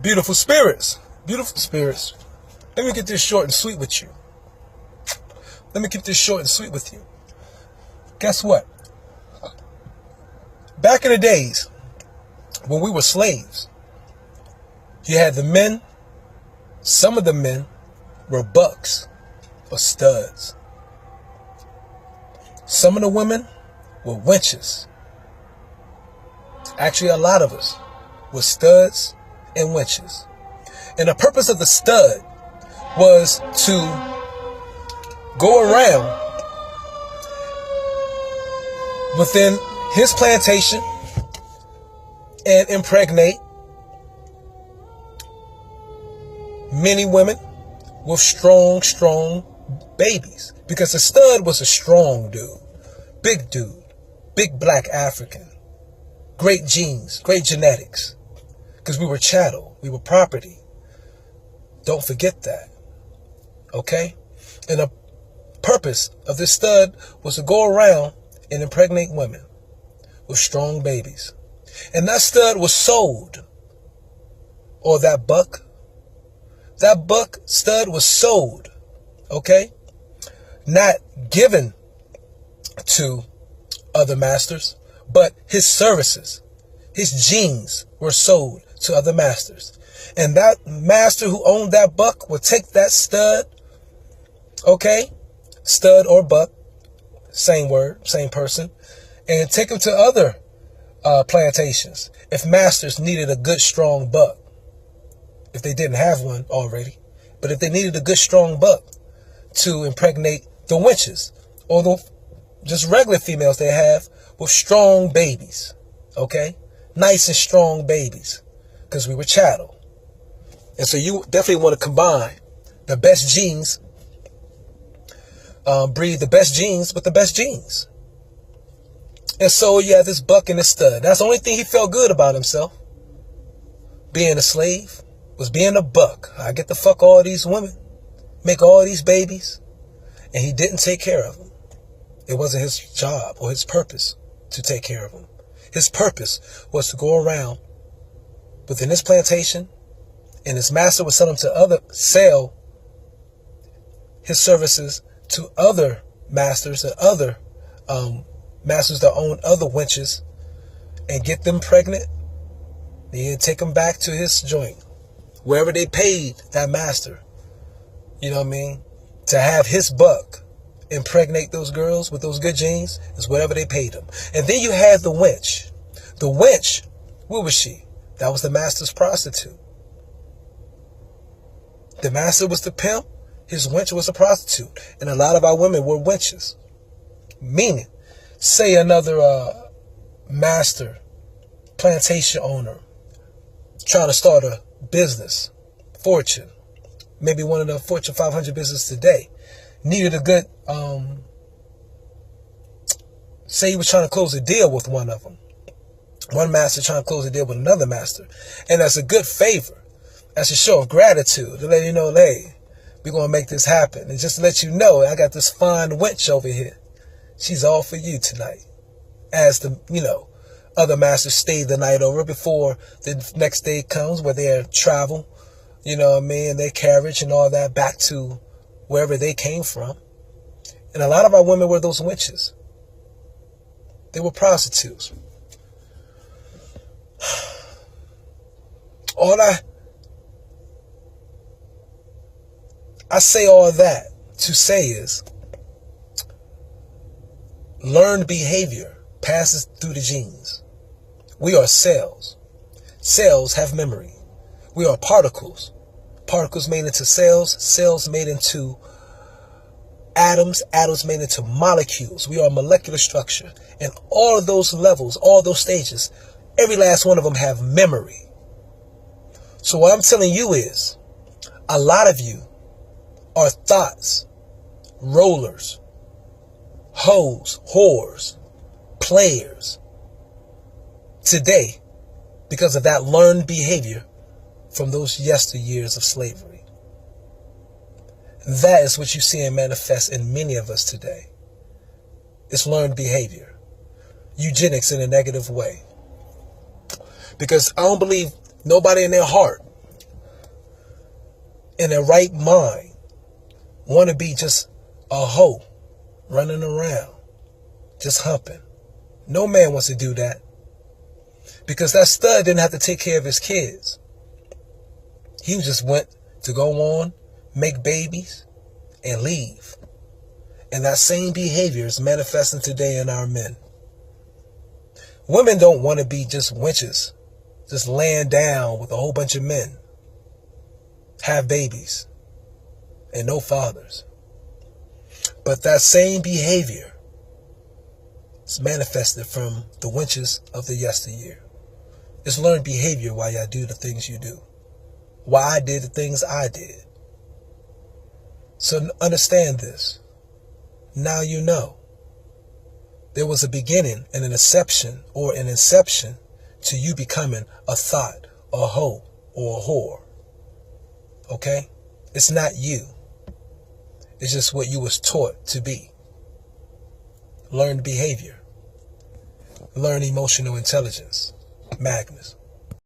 Beautiful spirits. Beautiful spirits. Let me get this short and sweet with you. Let me keep this short and sweet with you. Guess what? Back in the days, when we were slaves, you had the men. Some of the men were bucks or studs. Some of the women were wenches. Actually, a lot of us were studs and wenches. And the purpose of the stud was to go around within his plantation and impregnate many women with strong babies. Because the stud was a strong dude, big black African, great genes, great genetics. Because we were chattel, we were property. Don't forget that. Okay? And the purpose of this stud was to go around and impregnate women with strong babies. And that stud was sold, or that buck stud was sold, okay? Not given to other masters, but his services, his genes were sold to other masters. And that master who owned that buck would take that stud, okay? Stud or buck, same word, same person, and take him to other plantations if masters needed a good strong buck. If they didn't have one already, but if they needed a good strong buck to impregnate the wenches or the just regular females they have with strong babies, okay? Nice and strong babies, because we were chattel. And so you definitely want to combine the best genes, breed the best genes with the best genes. And so you have this buck and this stud. That's the only thing he felt good about himself. Being a slave was being a buck. I get to fuck all these women, make all these babies, and he didn't take care of them. It wasn't his job or his purpose to take care of them. His purpose was to go around within his plantation, and his master would sell his services to other masters and other masters that own other wenches and get them pregnant. He'd take them back to his joint, wherever they paid that master, you know what I mean, to have his buck impregnate those girls with those good genes is whatever they paid him. And then you had the wench. The wench, what was she? That was the master's prostitute. The master was the pimp. His wench was a prostitute. And a lot of our women were wenches. Meaning, say another master, plantation owner, trying to start a business, fortune, maybe one of the Fortune 500 business today, needed a good, say he was trying to close a deal with one of them. One master trying to close a deal with another master. And that's a good favor. That's a show of gratitude to let you know, hey, we're going to make this happen. And just to let you know, I got this fine wench over here. She's all for you tonight. As the, other masters stay the night over before the next day comes, where they travel, and their carriage and all that back to wherever they came from. And a lot of our women were those witches. They were prostitutes. I say all that to say is, learned behavior passes through the genes. We are cells. Cells have memory. We are particles. Particles made into cells. Cells made into atoms. Atoms made into molecules. We are molecular structure. And all of those levels, all those stages, every last one of them have memory. So what I'm telling you is, a lot of you are thoughts, rollers, hoes, whores, players today because of that learned behavior from those yesteryears of slavery. That is what you see and manifest in many of us today. It's learned behavior. Eugenics in a negative way. Because I don't believe nobody in their heart in their right mind want to be just a hoe running around, just humping. No man wants to do that, because that stud didn't have to take care of his kids. He just went to go on, make babies, and leave. And that same behavior is manifesting today in our men. Women don't want to be just wenches, just laying down with a whole bunch of men, have babies, and no fathers. But that same behavior is manifested from the wenches of the yesteryear. It's learned behavior why y'all do the things you do. Why I did the things I did. So understand this. Now you know. There was a beginning and an inception to you becoming a thought, a hoe, or a whore. Okay? It's not you. It's just what you was taught to be. Learn behavior. Learn emotional intelligence. Magnus.